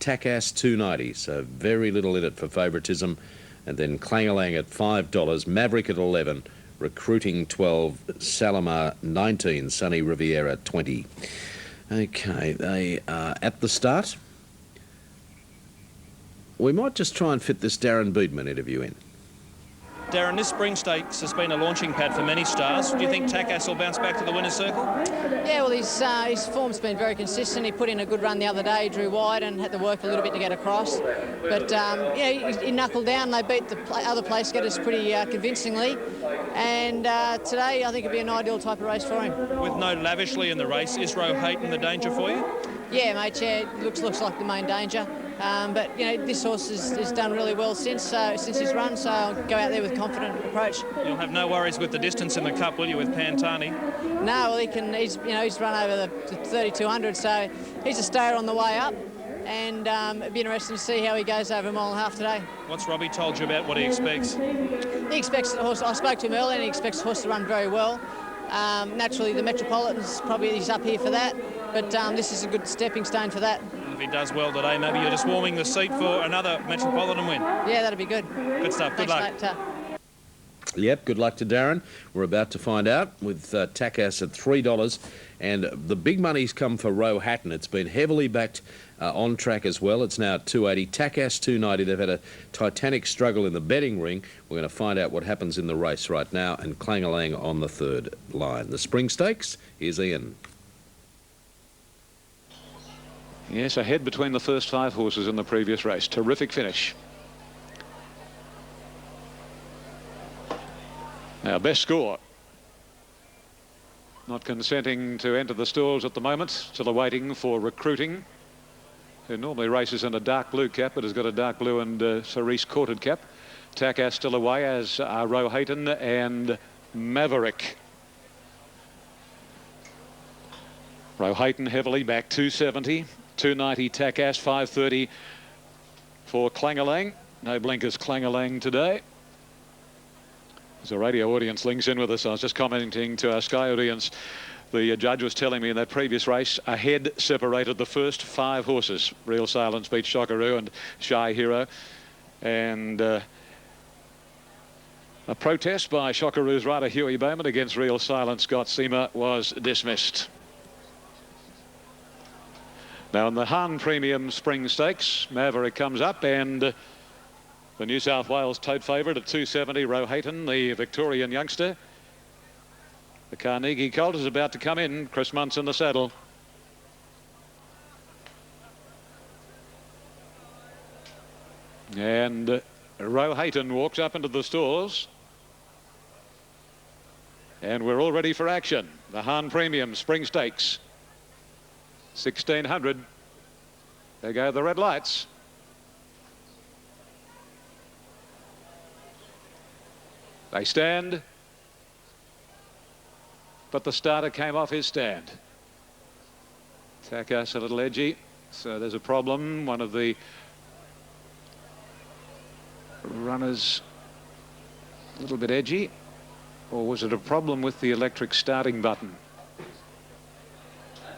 Takass 290, so very little in it for favouritism. And then Clangalang at $5, Maverick at 11, Recruiting 12, Salomar 19, Sunny Riviera 20. Okay, they are at the start. We might just try and fit this Darren Beedman interview in. Darren, this Spring Stakes has been a launching pad for many stars. Do you think Takass will bounce back to the winner's circle? Yeah, well, his form's been very consistent. He put in a good run the other day, drew wide and had to work a little bit to get across. But, yeah, he knuckled down. They beat the other place getters pretty convincingly. And today, I think it'd be an ideal type of race for him. With no Lavishly in the race, is Roe Hayton the danger for you? Yeah, mate, yeah, looks like the main danger. But, you know, this horse has done really well since his run, so I'll go out there with confident approach. You'll have no worries with the distance in the Cup, will you, with Pantani? No, well, he's run over the 3,200, so he's a stayer on the way up, and it'd be interesting to see how he goes over a mile and a half today. What's Robbie told you about what he expects? He expects the horse, I spoke to him earlier, and he expects the horse to run very well. Naturally, the Metropolitan's probably he's up here for that, but this is a good stepping stone for that. If he does well today, maybe you're just warming the seat for another Metropolitan win. Yeah, that'd be good. Good stuff. Good luck. Mate. Yep, good luck to Darren. We're about to find out with Takass at $3. And the big money's come for Roe Hatton. It's been heavily backed on track as well. It's now at 280. Takass 290. They've had a titanic struggle in the betting ring. We're going to find out what happens in the race right now. And Clangalang on the third line. The Spring Stakes, here's Ian. Yes, ahead between the first 5 horses in the previous race. Terrific finish. Now, best score. Not consenting to enter the stalls at the moment. Still awaiting for Recruiting, who normally races in a dark blue cap, but has got a dark blue and cerise courted cap. Takass still away, as are Roe Hayton and Maverick. Roe Hayton heavily back, 270. 290 Takass, 530 for Clangalang. No blinkers Clangalang today. As a radio audience links in with us, I was just commenting to our Sky audience. The judge was telling me in that previous race, a head separated the first 5 horses. Real Silence beat Shockaroo and Shy Hero. And a protest by Shockaroo's rider Huey Bowman against Real Silence Scott Seamer was dismissed. Now in the Hahn Premium Spring Stakes, Maverick comes up, and the New South Wales tote favourite at 270, Roe Hayton, the Victorian youngster. The Carnegie colt is about to come in. Chris Muntz in the saddle. And Roe Hayton walks up into the stalls. And we're all ready for action. The Hahn Premium Spring Stakes. 1600. There go the red lights. They stand, but the starter came off his stand. Takass a little edgy, so there's a problem. One of the runners a little bit edgy, or was it a problem with the electric starting button?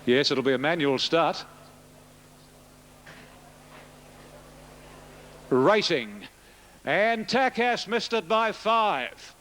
Yes, it'll be a manual start. Racing. And Takass missed it by 5.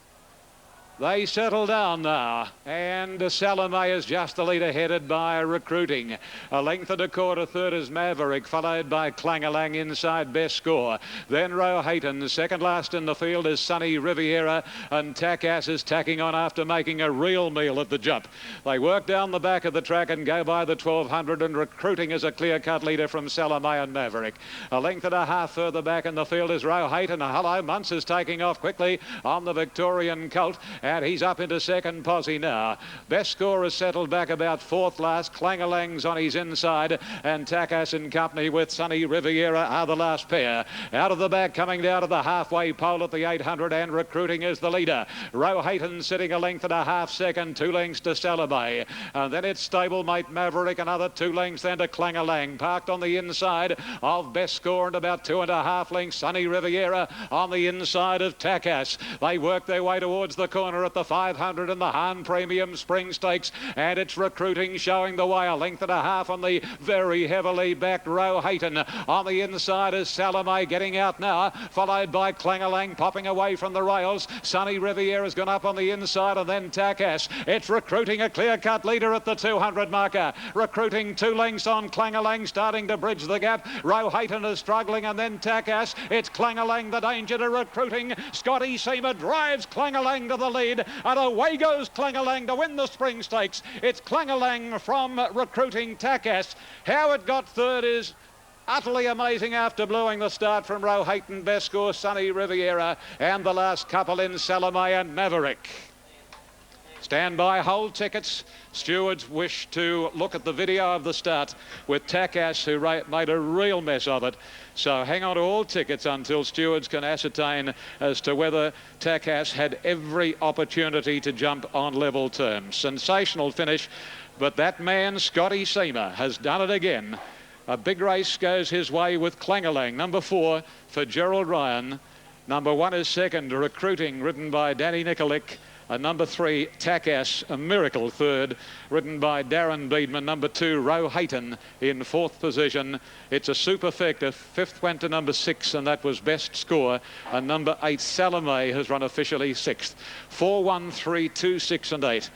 They settle down now, and Salome is just the leader, headed by Recruiting. A length and a quarter, third is Maverick, followed by Clangalang inside best score. Then Roe Hayton, second last in the field is Sunny Riviera, and Takass is tacking on after making a real meal at the jump. They work down the back of the track and go by the 1200, and Recruiting is a clear-cut leader from Salome and Maverick. A length and a half further back in the field is Roe Hayton. Hello, Muntz is taking off quickly on the Victorian colt, and he's up into second posse now. Best score is settled back about 4th last. Clangalang's on his inside, and Takass in company with Sunny Riviera are the last pair. Out of the back, coming down to the halfway pole at the 800, and Recruiting is the leader. Roe Hayton sitting a length and a half second, 2 lengths to Salome. And then it's stablemate Maverick, another 2 lengths then to Clangalang. Parked on the inside of best score and about 2.5 lengths. Sunny Riviera on the inside of Takass. They work their way towards the corner corner at the 500 in the Hahn Premium Spring Stakes, and it's Recruiting showing the way, a length and a half on the very heavily backed Roe Hayton. On the inside is Salome getting out now, followed by Clangalang popping away from the rails. Sunny Riviera's gone up on the inside, and then Takas. It's Recruiting, a clear-cut leader at the 200 marker. Recruiting 2 lengths on Clangalang, starting to bridge the gap. Roe Hayton is struggling, and then Takas. It's Clangalang, the danger to Recruiting. Scotty Seamer drives Clangalang to the lead, and away goes Clangalang to win the Spring Stakes. It's Clangalang from Recruiting Takas. How it got third is utterly amazing after blowing the start from Roe Hayton, best score Sunny Riviera, and the last couple in Salome and Maverick. Stand by, hold tickets. Stewards wish to look at the video of the start with Takas, who made a real mess of it. So hang on to all tickets until stewards can ascertain as to whether Takas had every opportunity to jump on level terms. Sensational finish, but that man, Scotty Seamer, has done it again. A big race goes his way with Clangalang, number 4 for Gerald Ryan. Number 1 is second, Recruiting, ridden by Danny Nikolic. And number 3, Takas, a miracle third, ridden by Darren Beedman. Number 2, Roe Hayton in 4th position. It's a superfecta. 5th went to number 6, and that was best score. And number 8, Salome, has run officially 6th. 4, 1, 3, 2, 6 and 8.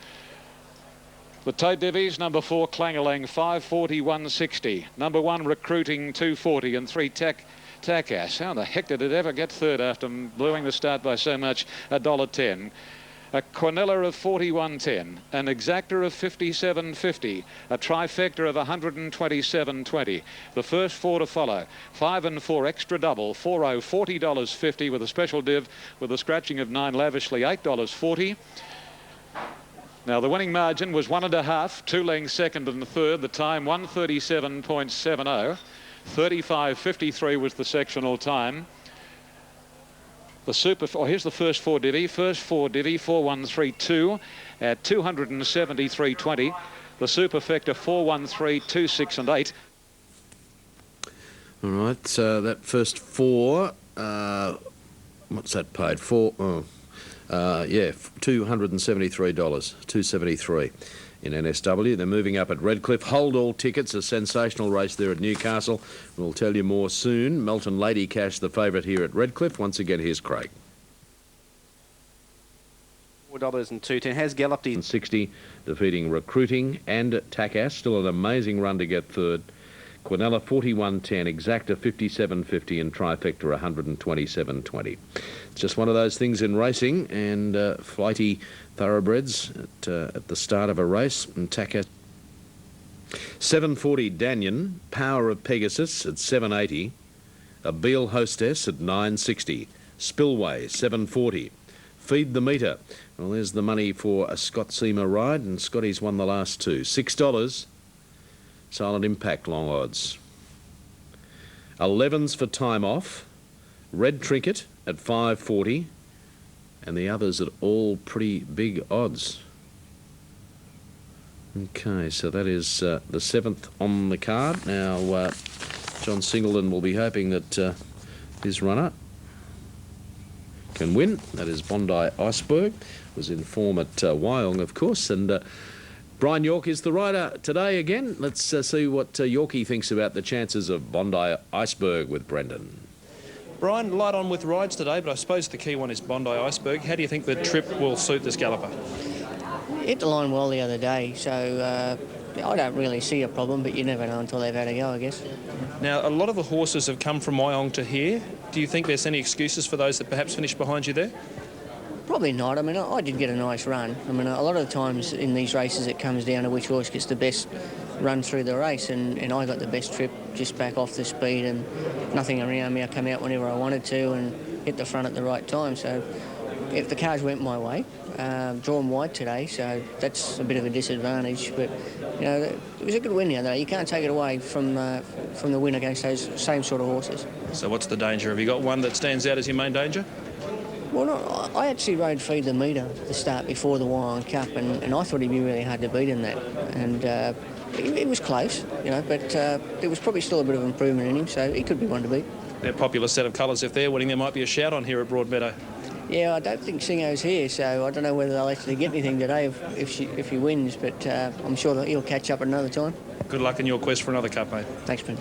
The Tote Divvies, number 4, Clangalang, 540, 160. Number 1, Recruiting, 240, and 3, Takas. How the heck did it ever get third after blowing the start by so much? $1.10. A Quinella of 41.10, an Exacta of 57.50, a Trifecta of 127.20. The first 4 to follow. 5 and 4 extra double, 4-0, $40.50 with a special div with a scratching of 9 lavishly, $8.40. Now the winning margin was 1.5, 2 lengths second and third. The time 1:37.70. 35.53 was the sectional time. The super, here's the first 4 divvy. First 4 divvy, 4132 at 273.20. The superfecta 413, 26 and 8. All right, so that first 4, what's that paid? Yeah, $273, $273 in NSW. They're moving up at Redcliffe. Hold all tickets, a sensational race there at Newcastle. We'll tell you more soon. Melton Lady Cash, the favourite here at Redcliffe. Once again, here's Craig. $4.02 has galloped in 60, defeating Recruiting and Takas. Still an amazing run to get third. Quinella 41.10, Exacta 57.50, and Trifecta 127.20. It's just one of those things in racing, and flighty thoroughbreds at the start of a race. And Takas 740 Danyon, Power of Pegasus at 780, a Beale Hostess at 960, Spillway 740, Feed the Meter. Well, there's the money for a Scott Seamer ride, and Scotty's won the last 2. $6. Silent Impact long odds. 11s for Time Off. Red Trinket at 540. And the others at all pretty big odds. Okay, so that is the 7th on the card. Now, John Singleton will be hoping that his runner can win. That is Bondi Iceberg. Was in form at Wyong, of course. And Brian York is the rider today again. Let's see what Yorkie thinks about the chances of Bondi Iceberg with Brendan. Brian, light on with rides today, but I suppose the key one is Bondi Iceberg. How do you think the trip will suit this galloper? Hit the line well the other day, so I don't really see a problem, but you never know until they've had a go, I guess. Now, a lot of the horses have come from Wyong to here. Do you think there's any excuses for those that perhaps finished behind you there? Probably not. I mean, I did get a nice run. I mean, a lot of the times in these races it comes down to which horse gets the best run through the race, and I got the best trip, just back off the speed and nothing around me. I come out whenever I wanted to and hit the front at the right time. So if the cars went my way, drawn wide today, so that's a bit of a disadvantage. But you know, it was a good win the other day. You can't take it away from the win against those same sort of horses. So what's the danger? Have you got one that stands out as your main danger? Well, no, I actually rode Feed the Meter at the start before the Wyong Cup, and I thought he'd be really hard to beat in that. And it was close, you know, but there was probably still a bit of improvement in him, so he could be one to beat. They're a popular set of colours. If they're winning, there might be a shout on here at Broadmeadow. Yeah, I don't think Singo's here, so I don't know whether they'll actually get anything today if he wins, but I'm sure that he'll catch up at another time. Good luck in your quest for another cup, mate. Thanks, Ben.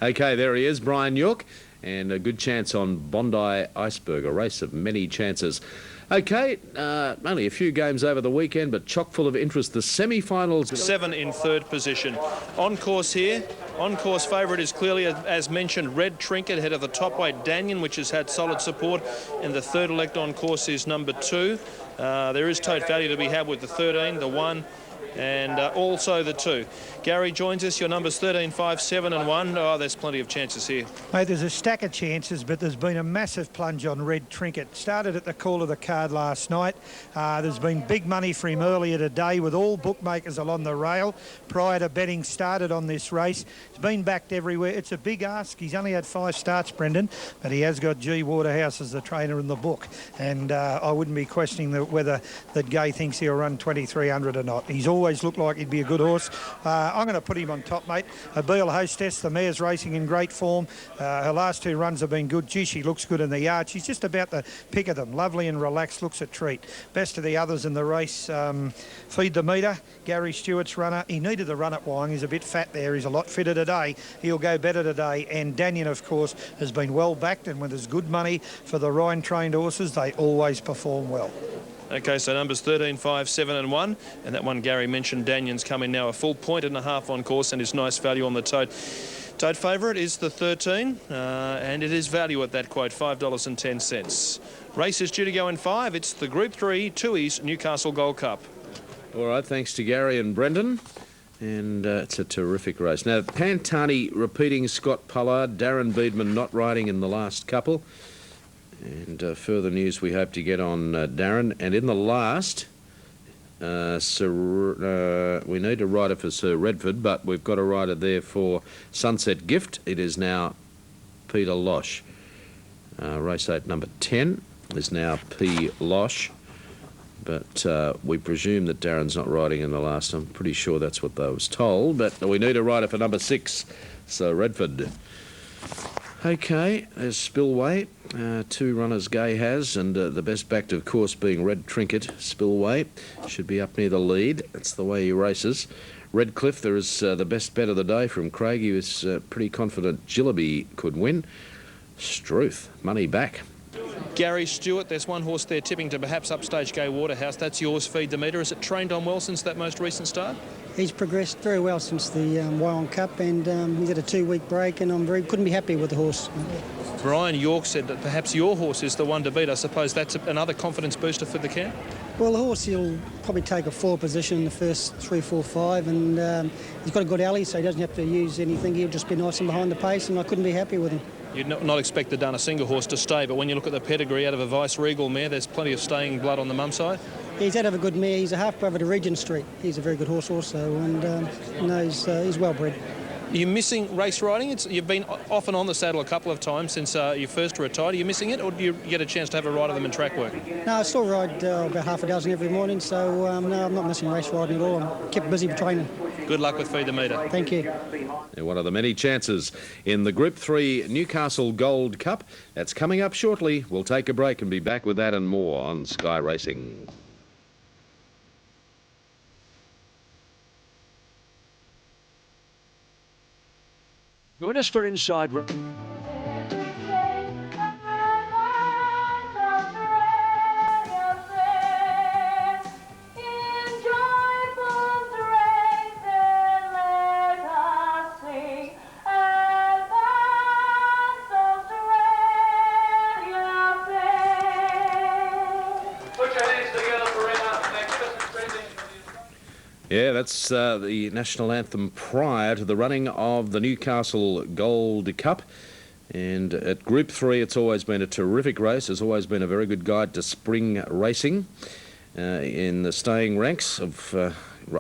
Okay, there he is, Brian York, and a good chance on Bondi Iceberg, a race of many chances. Okay, only a few games over the weekend, but chock full of interest. The semi-finals. 7 in third position. On course here. On course favourite is clearly, as mentioned, Red Trinket ahead of the top weight Danyon, which has had solid support. And the third elect on course is number 2. There is tote value to be had with the 13, the 1, and also the 2. Gary joins us. Your numbers 13, 5, 7 and 1. Oh, there's plenty of chances here. Mate, there's a stack of chances, but there's been a massive plunge on Red Trinket. Started at the call of the card last night. There's been big money for him earlier today with all bookmakers along the rail prior to betting started on this race. He's been backed everywhere. It's a big ask. He's only had 5 starts, Brendan, but he has got G. Waterhouse as the trainer in the book. And I wouldn't be questioning whether that Gay thinks he'll run 2300 or not. He's always looked like he'd be a good horse. I'm going to put him on top, mate. A Beal Hostess, the mare's racing in great form. Her last 2 runs have been good. Gee, she looks good in the yard. She's just about the pick of them. Lovely and relaxed, looks a treat. Best of the others in the race. Feed the Meter, Gary Stewart's runner. He needed the run at Wyong. He's a bit fat there. He's a lot fitter today. He'll go better today. And Danyon, of course, has been well backed, and when there's good money for the Rhine-trained horses, they always perform well. Okay, so numbers 13, 5, 7 and 1. And that one Gary mentioned, Danyon's coming now a full 1.5 on course and is nice value on the tote. Tote favourite is the 13, and it is value at that quote, $5.10. Race is due to go in 5. It's the Group 3 Tui's Newcastle Gold Cup. All right, thanks to Gary and Brendan. And it's a terrific race. Now, Pantani repeating Scott Pollard, Darren Beedman not riding in the last couple. And further news we hope to get on Darren. And in the last, we need a rider for Sir Redford, but we've got a rider there for Sunset Gift. It is now Peter Losh. Race 8, number 10 is now P. Losh. But we presume that Darren's not riding in the last. I'm pretty sure that's what I was told. But we need a rider for number 6, Sir Redford. Okay, there's Spillway. 2 runners Gay has, and the best backed, of course, being Red Trinket. Spillway should be up near the lead. That's the way he races. Redcliffe, there is the best bet of the day from Craig. He was pretty confident Gillaby could win. Struth, money back. Gary Stewart, there's one horse there tipping to perhaps upstage Gay Waterhouse. That's yours, Feed the Meter. Is it trained on well since that most recent start? He's progressed very well since the Wyong Cup, and he's had a 2-week break, and couldn't be happy with the horse. Brian York said that perhaps your horse is the one to beat. I suppose that's another confidence booster for the camp? Well, the horse, he'll probably take a 4 position in the first 3, 4, 5, and he's got a good alley, so he doesn't have to use anything. He'll just be nice and behind the pace, and I couldn't be happy with him. You'd not expect the Dana Singer horse to stay, but when you look at the pedigree out of a Vice Regal mare, there's plenty of staying blood on the mum side. He's out of a good mare. He's a half-brother to Regent Street. He's a very good horse also, and he's well bred. Are you missing race riding? You've been off and on the saddle a couple of times since you first retired. Are you missing it, or do you get a chance to have a ride of them in track work? No, I still ride about half a dozen every morning, so no, I'm not missing race riding at all. I'm kept busy training. Good luck with Feed the Meter. Thank you. One of the many chances in the Group 3 Newcastle Gold Cup. That's coming up shortly. We'll take a break and be back with that and more on Sky Racing. Join us for Inside. Yeah, that's the national anthem prior to the running of the Newcastle Gold Cup. And at Group 3, it's always been a terrific race. There's always been a very good guide to spring racing in the staying ranks of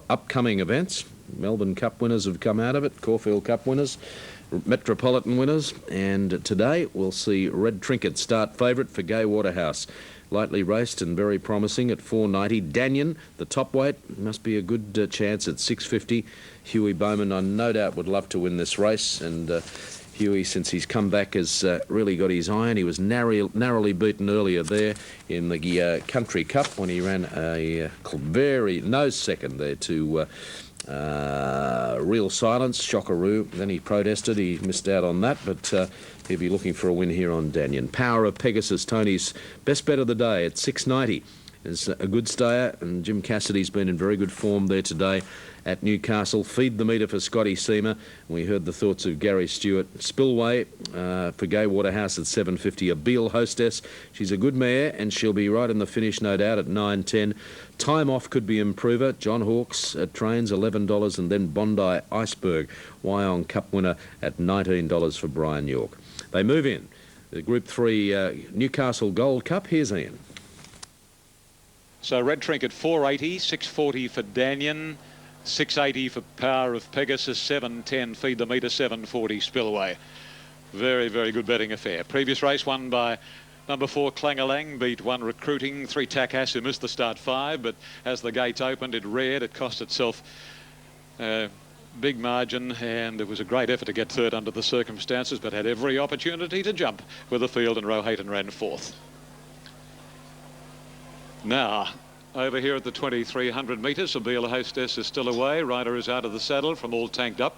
upcoming events. Melbourne Cup winners have come out of it, Caulfield Cup winners, Metropolitan winners, and today we'll see Red Trinket start favourite for Gay Waterhouse. Lightly raced and very promising at 490. Danyon, the top weight, must be a good chance at 650. Huey Bowman, I no doubt, would love to win this race, and Huey, since he's come back, has really got his iron. He was narrowly beaten earlier there in the Country Cup when he ran a very nose second there to Real Silence, Shockaroo. Then he protested. He missed out on that, but he'll be looking for a win here on Danyon. Power of Pegasus, Tony's best bet of the day at 6.90. Is a good stayer, and Jim Cassidy's been in very good form there today at Newcastle. Feed the meter for Scotty Seamer. We heard the thoughts of Gary Stewart. Spillway for Gay Waterhouse at 7.50. A Beale Hostess. She's a good mare, and she'll be right in the finish, no doubt, at 9.10. Time Off could be improver. John Hawkes at trains, $11, and then Bondi Iceberg, Wyong Cup winner at $19 for Brian York. They move in. The Group 3 Newcastle Gold Cup. Here's Ian. So Red Trinket 480, 640 for Danyon, 680 for Power of Pegasus, 710 Feed the Meter, 740 Spillway. Very, very good betting affair. Previous race won by number 4 Clangalang, beat 1 Recruiting, 3 Takass, who missed the start 5, but as the gate opened it reared. It cost itself big margin, and it was a great effort to get third under the circumstances, but had every opportunity to jump with the field, and Roehampton ran fourth. Now, over here at the 2,300 metres, a Beale Hostess is still away. Rider is out of the saddle from All Tanked Up.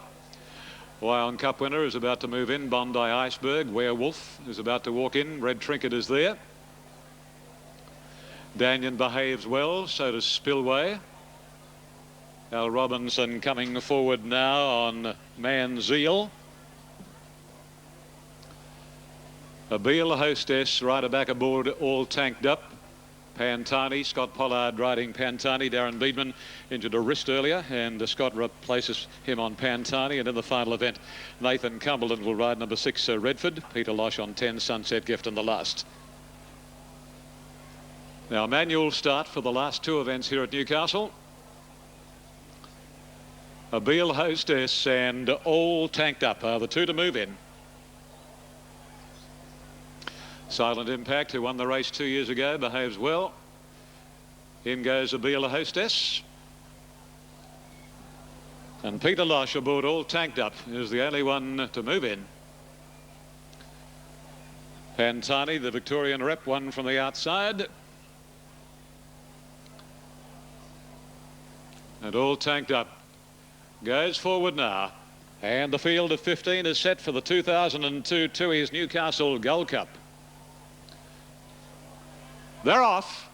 Wyong Cup winner is about to move in. Bondi Iceberg. Werewolf is about to walk in. Red Trinket is there. Danyon behaves well, so does Spillway. Al Robinson coming forward now on Manzeal. A Beale Hostess rider back aboard All Tanked Up. Pantani, Scott Pollard riding Pantani. Darren Beedman injured a wrist earlier, and Scott replaces him on Pantani. And in the final event, Nathan Cumberland will ride number 6 Redford. Peter Losh on 10 Sunset Gift in the last. Now, manual start for the last 2 events here at Newcastle. A Beale Hostess and All Tanked Up are the 2 to move in. Silent Impact, who won the race 2 years ago, behaves well. In goes a Beale Hostess. And Peter Losh aboard All Tanked Up is the only one to move in. Pantani, the Victorian rep, won from the outside. And All Tanked Up goes forward now. And the field of 15 is set for the 2002 Tui's Newcastle Gold Cup. They're off.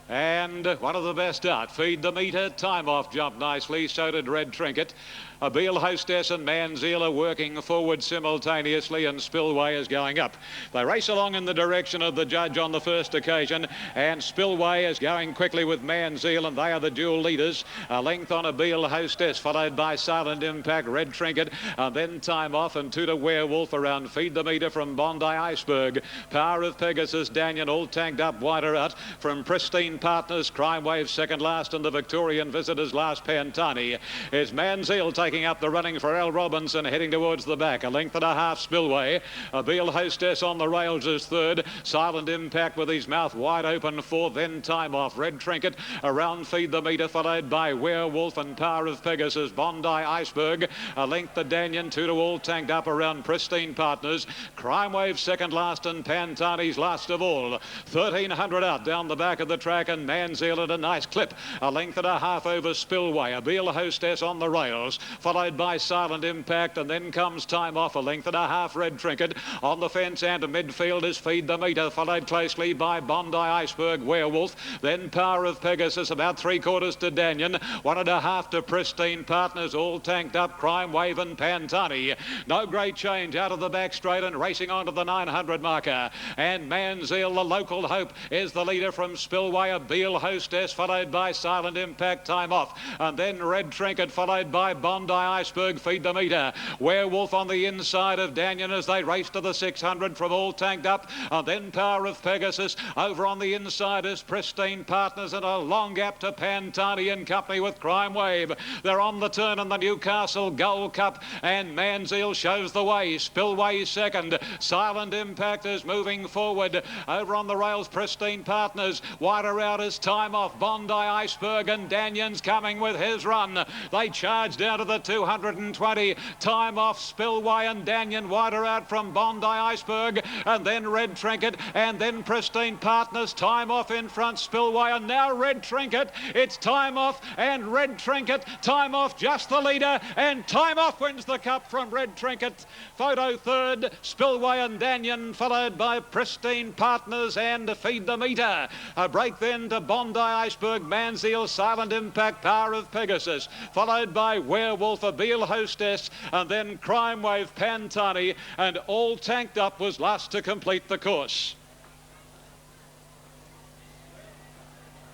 And one of the best out. Feed the Meter. Time Off jumped nicely. So did Red Trinket. A Beale Hostess and Manzeal are working forward simultaneously, and Spillway is going up. They race along in the direction of the judge on the first occasion, and Spillway is going quickly with Manzeal, and they are the dual leaders. A length on a Beale Hostess, followed by Silent Impact, Red Trinket, and then Time Off, and 2 to Werewolf around Feed the Meter from Bondi Iceberg. Power of Pegasus, Danyon, All Tanked Up, wider out from Pristine Partners, Crime Wave second last, and the Victorian Visitors last. Pantani is Manzeal taking up the running for Al Robinson, heading towards the back. A length and a half Spillway. A Beale Hostess on the rails is third. Silent Impact with his mouth wide open fourth. Then Time Off. Red Trinket around Feed the Meter, followed by Werewolf and Power of Pegasus. Bondi Iceberg. A length to Danyon, 2 to All Tanked Up around Pristine Partners. Crime Wave second last, and Pantani's last of all. 1,300 out down the back of the track, and Manzeal at a nice clip. A length and a half over Spillway. A Beale Hostess on the rails, followed by Silent Impact, and then comes Time Off. A length and a half Red Trinket. On the fence and midfield is Feed the Meter, followed closely by Bondi Iceberg, Werewolf, then Power of Pegasus, about 3/4 to Danyon, 1.5 to Pristine Partners, All Tanked Up, Crime Wave and Pantani. No great change out of the back straight and racing on to the 900 marker. And Manzeal, the local hope, is the leader from Spillway. A Beale Hostess, followed by Silent Impact, Time Off, and then Red Trinket, followed by Bondi Iceberg, Feed the Meter. Werewolf on the inside of Danyon as they race to the 600 from All Tanked Up, and then Power of Pegasus. Over on the inside is Pristine Partners, and a long gap to Pantani and company with Crime Wave. They're on the turn in the Newcastle Gold Cup, and Manzeal shows the way. Spillway second. Silent Impact is moving forward. Over on the rails, Pristine Partners. Wider out is Time Off. Bondi Iceberg, and Danyon's coming with his run. They charge down to the the 220. Time Off, Spillway and Danyon wider out from Bondi Iceberg, and then Red Trinket, and then Pristine Partners. Time Off in front, Spillway, and now Red Trinket. It's Time Off and Red Trinket. Time Off just the leader, and Time Off wins the cup from Red Trinket. Photo third, Spillway and Danyon, followed by Pristine Partners and Feed the Meter. A break then to Bondi Iceberg, Manziel, Silent Impact, Power of Pegasus, followed by Werewolf, Abil Hostess, and then Crime Wave, Pantani, and All Tanked Up was last to complete the course.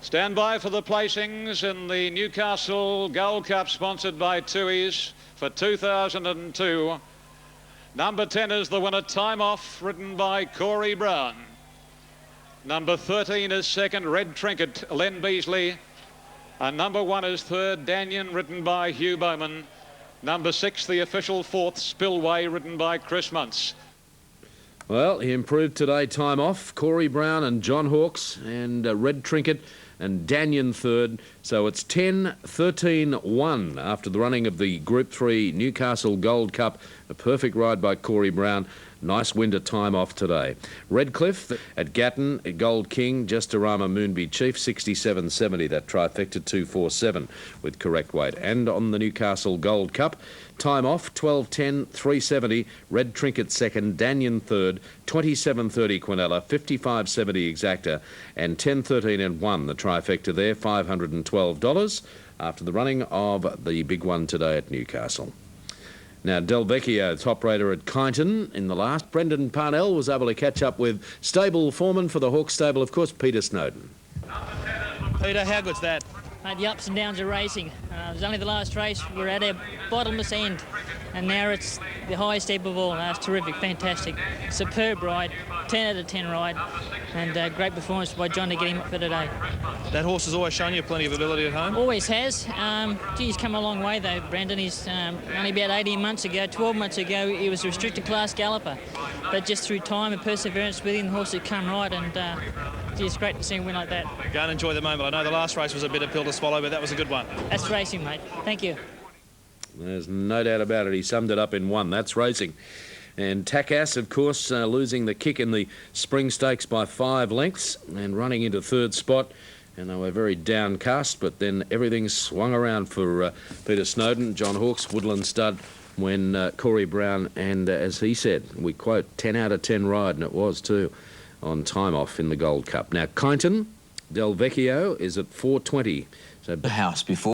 Stand by for the placings in the Newcastle Gold Cup, sponsored by Tui's, for 2002. Number 10 is the winner, Time Off, ridden by Corey Brown. Number 13 is second, Red Trinket, Len Beasley. And number 1 is third, Danyon, ridden by Hugh Bowman. Number 6, the official fourth, Spillway, ridden by Chris Muntz. Well, he improved today, Time Off, Corey Brown and John Hawkes, and Red Trinket and Danyon third. So it's 10-13-1 after the running of the Group 3 Newcastle Gold Cup. A perfect ride by Corey Brown. Nice win to Time Off today. Redcliffe at Gatton, Gold King, Gestarama Moonby Chief, 67.70. That trifecta 247 with correct weight. And on the Newcastle Gold Cup, Time Off 12.10, 370. Red Trinket second, Danyon third, 27.30 Quinella, 55.70 Exacta, and 10.13 and 1. The trifecta there, $512 after the running of the big one today at Newcastle. Now, Del Vecchio, top rater at Kyneton in the last. Brendan Parnell was able to catch up with stable foreman for the Hawke stable, of course, Peter Snowden. Peter, how good's that? The ups and downs of racing. It was only the last race. We're at a bottomless end, and now it's the highest ebb of all. It's terrific, fantastic, superb ride, 10 out of 10 ride, and great performance by John to get him up for today. That horse has always shown you plenty of ability at home. Always has. He's come a long way though, Brandon. He's only about 18 months ago, 12 months ago, he was a restricted class galloper, but just through time and perseverance with him, the horse had come right, and it's great to see him win like that. Go and enjoy the moment. I know the last race was a bitter pill to swallow, but that was a good one. That's racing, mate. Thank you. There's no doubt about it. He summed it up in one. That's racing. And Takas, of course, losing the kick in the Spring Stakes by 5 lengths and running into third spot. And they were very downcast, but then everything swung around for Peter Snowden, John Hawkes, Woodland Stud, when Corey Brown, and as he said, we quote, 10 out of 10 ride, and it was too, on Time Off in the Gold Cup. Now, Kyneton, Del Vecchio is at 4.20. So the house before.